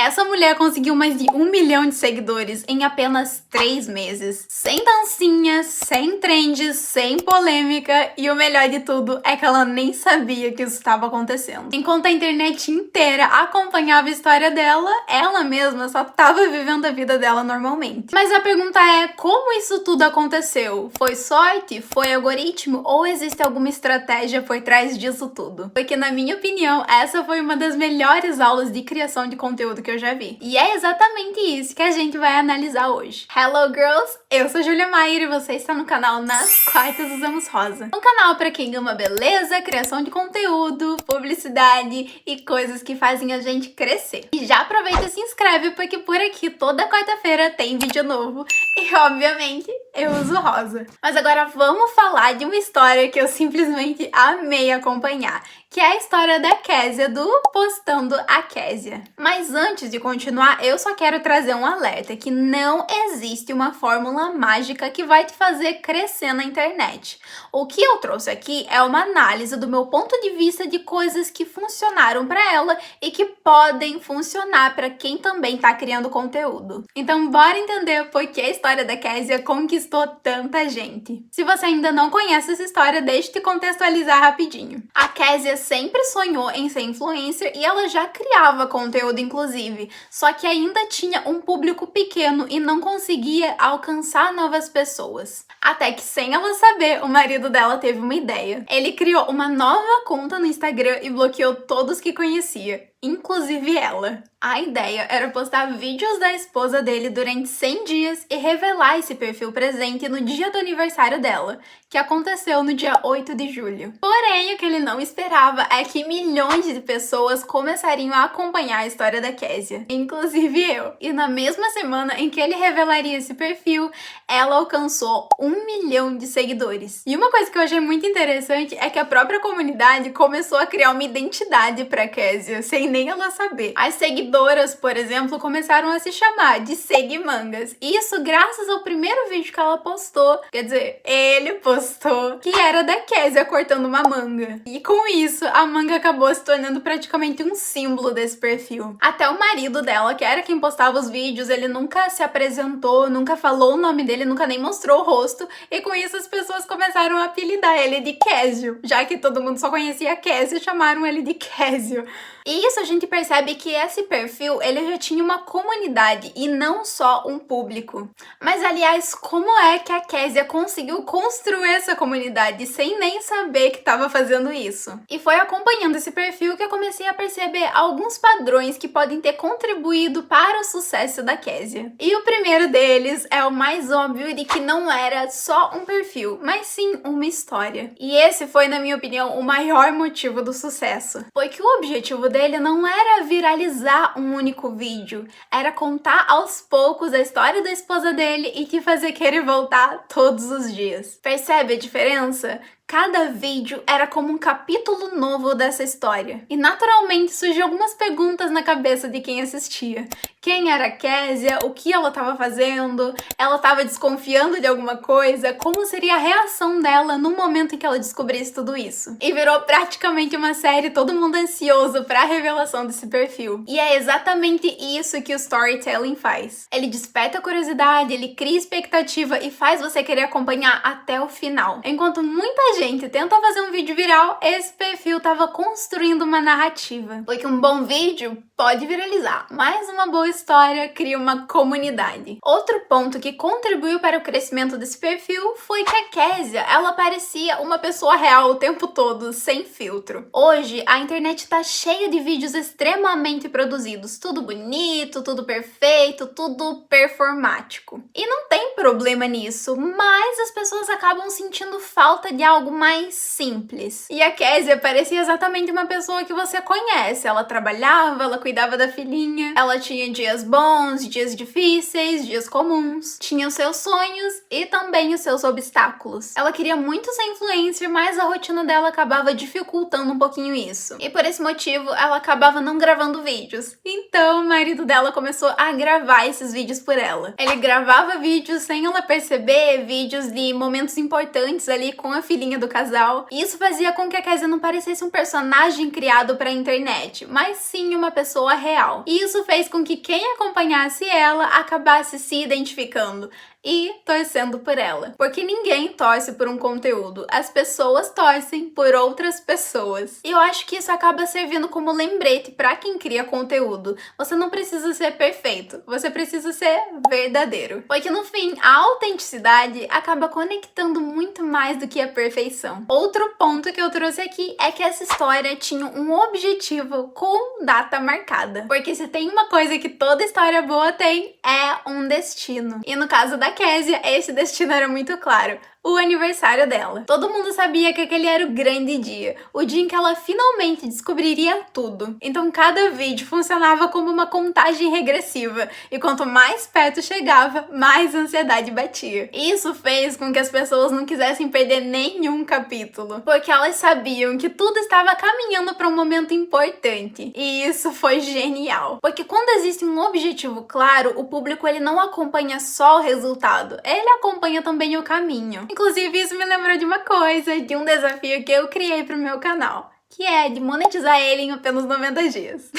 Essa mulher conseguiu mais de 1 milhão de seguidores em apenas 3 meses. Sem dancinhas, sem trends, sem polêmica, e o melhor de tudo é que ela nem sabia que isso estava acontecendo. Enquanto a internet inteira acompanhava a história dela, ela mesma só estava vivendo a vida dela normalmente. Mas a pergunta é, como isso tudo aconteceu? Foi sorte? Foi algoritmo? Ou existe alguma estratégia por trás disso tudo? Porque na minha opinião, essa foi uma das melhores aulas de criação de conteúdo que eu já vi. E é exatamente isso que a gente vai analisar hoje. Hello girls, eu sou Julia Maier e você está no canal Nas Quartas Usamos Rosa. Um canal para quem ama beleza, criação de conteúdo, publicidade e coisas que fazem a gente crescer. E já aproveita e se inscreve porque por aqui toda quarta-feira tem vídeo novo e obviamente eu uso rosa. Mas agora vamos falar de uma história que eu simplesmente amei acompanhar, que é a história da Kézia do Postando a Kézia. Mas antes de continuar, eu só quero trazer um alerta que não existe uma fórmula mágica que vai te fazer crescer na internet. O que eu trouxe aqui é uma análise do meu ponto de vista de coisas que funcionaram para ela e que podem funcionar para quem também tá criando conteúdo. Então bora entender por que a história da Kézia conquistou tanta gente. Se você ainda não conhece essa história, deixa eu te contextualizar rapidinho. A Kézia sempre sonhou em ser influencer e ela já criava conteúdo inclusive, só que ainda tinha um público pequeno e não conseguia alcançar novas pessoas. Até que, sem ela saber, o marido dela teve uma ideia. Ele criou uma nova conta no Instagram e bloqueou todos que conhecia, inclusive ela. A ideia era postar vídeos da esposa dele durante 100 dias e revelar esse perfil presente no dia do aniversário dela, que aconteceu no dia 8 de julho. Porém, o que ele não esperava é que milhões de pessoas começariam a acompanhar a história da Kézia, inclusive eu. E na mesma semana em que ele revelaria esse perfil, ela alcançou 1 milhão de seguidores. E uma coisa que eu achei muito interessante é que a própria comunidade começou a criar uma identidade pra Kézia, sem nem ela saber. As seguidoras, por exemplo, começaram a se chamar de Seguimangas. Isso graças ao primeiro vídeo que ela postou, quer dizer, ele postou, que era da Kézia cortando uma manga. E com isso, a manga acabou se tornando praticamente um símbolo desse perfil. Até o marido dela, que era quem postava os vídeos, ele nunca se apresentou, nunca falou o nome dele, nunca nem mostrou o rosto, e com isso as pessoas começaram a apelidar ele de Kézio, já que todo mundo só conhecia a Kézia, chamaram ele de Kézio. E isso a gente percebe que esse perfil, ele já tinha uma comunidade e não só um público. Mas, aliás, como é que a Kézia conseguiu construir essa comunidade sem nem saber que estava fazendo isso? E foi acompanhando esse perfil que eu comecei a perceber alguns padrões que podem ter contribuído para o sucesso da Kézia. E o primeiro deles é o mais óbvio de que não era só um perfil, mas sim uma história. E esse foi, na minha opinião, o maior motivo do sucesso. Foi que o objetivo dele não era viralizar um único vídeo, era contar aos poucos a história da esposa dele e te fazer querer voltar todos os dias. Percebe a diferença? Cada vídeo era como um capítulo novo dessa história. E naturalmente surgiam algumas perguntas na cabeça de quem assistia. Quem era a Kézia? O que ela estava fazendo? Ela estava desconfiando de alguma coisa? Como seria a reação dela no momento em que ela descobrisse tudo isso? E virou praticamente uma série, todo mundo ansioso para a revelação desse perfil. E é exatamente isso que o storytelling faz. Ele desperta a curiosidade, ele cria expectativa e faz você querer acompanhar até o final. Enquanto muita gente tenta fazer um vídeo viral, esse perfil estava construindo uma narrativa. Porque um bom vídeo pode viralizar, mas uma boa história cria uma comunidade. Outro ponto que contribuiu para o crescimento desse perfil foi que a Kézia, ela parecia uma pessoa real o tempo todo, sem filtro. Hoje, a internet tá cheia de vídeos extremamente produzidos, tudo bonito, tudo perfeito, tudo performático. E não tem problema nisso, mas as pessoas acabam sentindo falta de algo mais simples. E a Kézia parecia exatamente uma pessoa que você conhece. Ela trabalhava, ela cuidava da filhinha, ela tinha dinheiro dias bons, dias difíceis, dias comuns. Tinha os seus sonhos e também os seus obstáculos. Ela queria muito ser influencer, mas a rotina dela acabava dificultando um pouquinho isso. E por esse motivo, ela acabava não gravando vídeos. Então, o marido dela começou a gravar esses vídeos por ela. Ele gravava vídeos sem ela perceber, vídeos de momentos importantes ali com a filhinha do casal. E isso fazia com que a Kézia não parecesse um personagem criado pra internet, mas sim uma pessoa real. E isso fez com que quem acompanhasse ela acabasse se identificando e torcendo por ela. Porque ninguém torce por um conteúdo, as pessoas torcem por outras pessoas. E eu acho que isso acaba servindo como lembrete pra quem cria conteúdo. Você não precisa ser perfeito, você precisa ser verdadeiro. Porque no fim, a autenticidade acaba conectando muito mais do que a perfeição. Outro ponto que eu trouxe aqui é que essa história tinha um objetivo com data marcada. Porque se tem uma coisa que toda história boa tem, é um destino. E no caso da Kézia, esse destino era muito claro. O aniversário dela. Todo mundo sabia que aquele era o grande dia, o dia em que ela finalmente descobriria tudo. Então cada vídeo funcionava como uma contagem regressiva, e quanto mais perto chegava, mais ansiedade batia. Isso fez com que as pessoas não quisessem perder nenhum capítulo, porque elas sabiam que tudo estava caminhando para um momento importante. E isso foi genial, porque quando existe um objetivo claro, o público ele não acompanha só o resultado, ele acompanha também o caminho. Inclusive, isso me lembrou de uma coisa, de um desafio que eu criei pro meu canal, que é de monetizar ele em apenas 90 dias.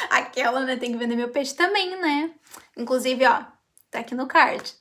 Aquela, né? Tem que vender meu peixe também, né? Inclusive, ó, tá aqui no card.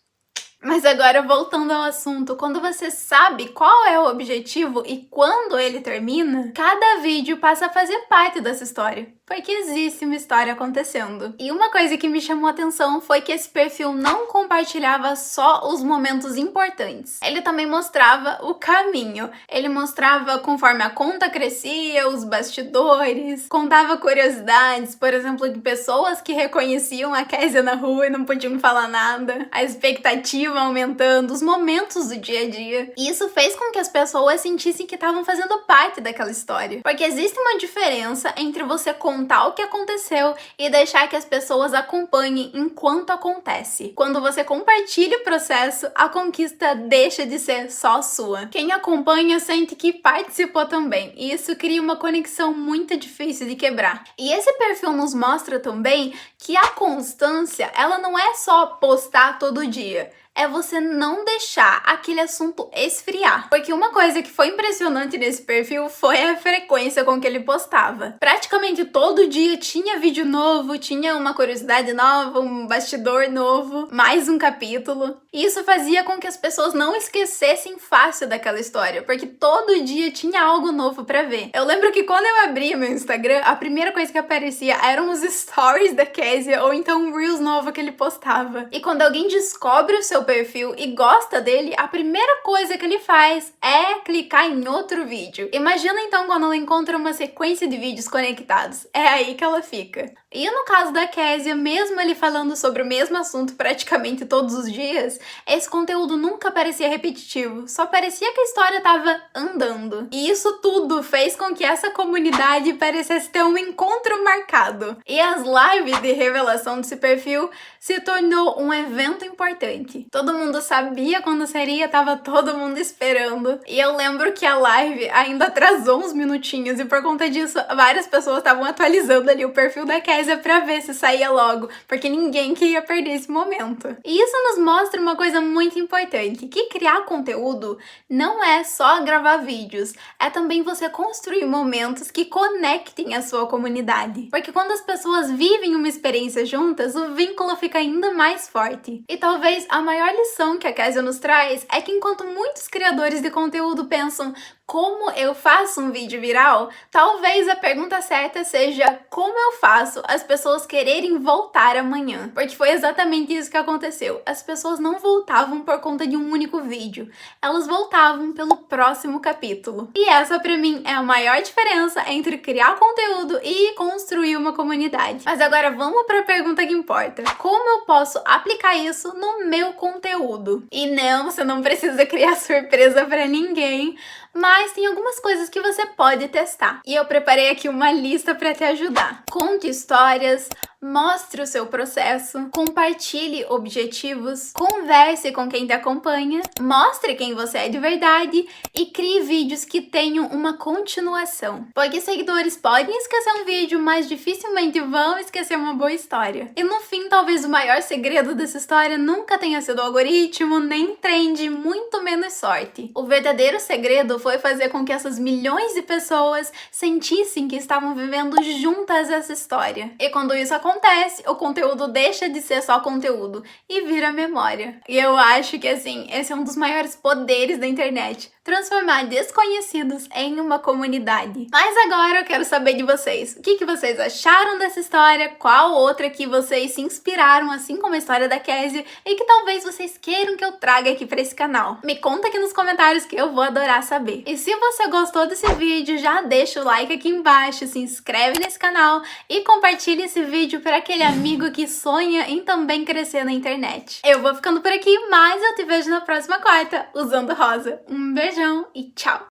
Mas agora, voltando ao assunto, quando você sabe qual é o objetivo e quando ele termina, cada vídeo passa a fazer parte dessa história, porque existe uma história acontecendo. E uma coisa que me chamou a atenção foi que esse perfil não compartilhava só os momentos importantes. Ele também mostrava o caminho. Ele mostrava conforme a conta crescia, os bastidores, contava curiosidades, por exemplo, de pessoas que reconheciam a Kézia na rua e não podiam falar nada, a expectativa aumentando, os momentos do dia a dia. E isso fez com que as pessoas sentissem que estavam fazendo parte daquela história. Porque existe uma diferença entre você contar o que aconteceu e deixar que as pessoas acompanhem enquanto acontece. Quando você compartilha o processo, a conquista deixa de ser só sua. Quem acompanha sente que participou também, e isso cria uma conexão muito difícil de quebrar. E esse perfil nos mostra também que a constância, ela não é só postar todo dia. É você não deixar aquele assunto esfriar. Porque uma coisa que foi impressionante nesse perfil foi a frequência com que ele postava. Praticamente todo dia tinha vídeo novo, tinha uma curiosidade nova, um bastidor novo, mais um capítulo. E isso fazia com que as pessoas não esquecessem fácil daquela história, porque todo dia tinha algo novo pra ver. Eu lembro que quando eu abria meu Instagram, a primeira coisa que aparecia eram os stories da Kézia, ou então um Reels novo que ele postava. E quando alguém descobre o seu perfil e gosta dele, a primeira coisa que ele faz é clicar em outro vídeo. Imagina então quando ela encontra uma sequência de vídeos conectados. É aí que ela fica. E no caso da Kézia, mesmo ele falando sobre o mesmo assunto praticamente todos os dias, esse conteúdo nunca parecia repetitivo, só parecia que a história estava andando. E isso tudo fez com que essa comunidade parecesse ter um encontro marcado. E as lives de revelação desse perfil se tornou um evento importante. Todo mundo sabia quando seria, tava todo mundo esperando. E eu lembro que a live ainda atrasou uns minutinhos e por conta disso, várias pessoas estavam atualizando ali o perfil da Kézia pra ver se saía logo, porque ninguém queria perder esse momento. E isso nos mostra uma coisa muito importante, que criar conteúdo não é só gravar vídeos, é também você construir momentos que conectem a sua comunidade. Porque quando as pessoas vivem uma experiência juntas, o vínculo fica ainda mais forte. E talvez a maior lição que a Kézia nos traz é que enquanto muitos criadores de conteúdo pensam como eu faço um vídeo viral, talvez a pergunta certa seja como eu faço as pessoas quererem voltar amanhã. Porque foi exatamente isso que aconteceu. As pessoas não voltavam por conta de um único vídeo. Elas voltavam pelo próximo capítulo. E essa pra mim é a maior diferença entre criar conteúdo e construir uma comunidade. Mas agora vamos pra pergunta que importa. Como eu posso aplicar isso no meu conteúdo? E não, você não precisa criar surpresa pra ninguém, mas tem algumas coisas que você pode testar. E eu preparei aqui uma lista para te ajudar. Conte histórias, Mostre o seu processo, compartilhe objetivos, converse com quem te acompanha, mostre quem você é de verdade e crie vídeos que tenham uma continuação. Porque seguidores podem esquecer um vídeo, mas dificilmente vão esquecer uma boa história. E no fim, talvez o maior segredo dessa história nunca tenha sido o algoritmo, nem trend, muito menos sorte. O verdadeiro segredo foi fazer com que essas milhões de pessoas sentissem que estavam vivendo juntas essa história. E quando isso acontece, o conteúdo deixa de ser só conteúdo e vira memória. E eu acho que, assim, esse é um dos maiores poderes da internet. Transformar desconhecidos em uma comunidade. Mas agora eu quero saber de vocês. O que vocês acharam dessa história? Qual outra que vocês se inspiraram, assim como a história da Kézia, e que talvez vocês queiram que eu traga aqui pra esse canal? Me conta aqui nos comentários que eu vou adorar saber. E se você gostou desse vídeo, já deixa o like aqui embaixo, se inscreve nesse canal e compartilha esse vídeo para aquele amigo que sonha em também crescer na internet. Eu vou ficando por aqui, mas eu te vejo na próxima quarta usando rosa. Um beijão e tchau!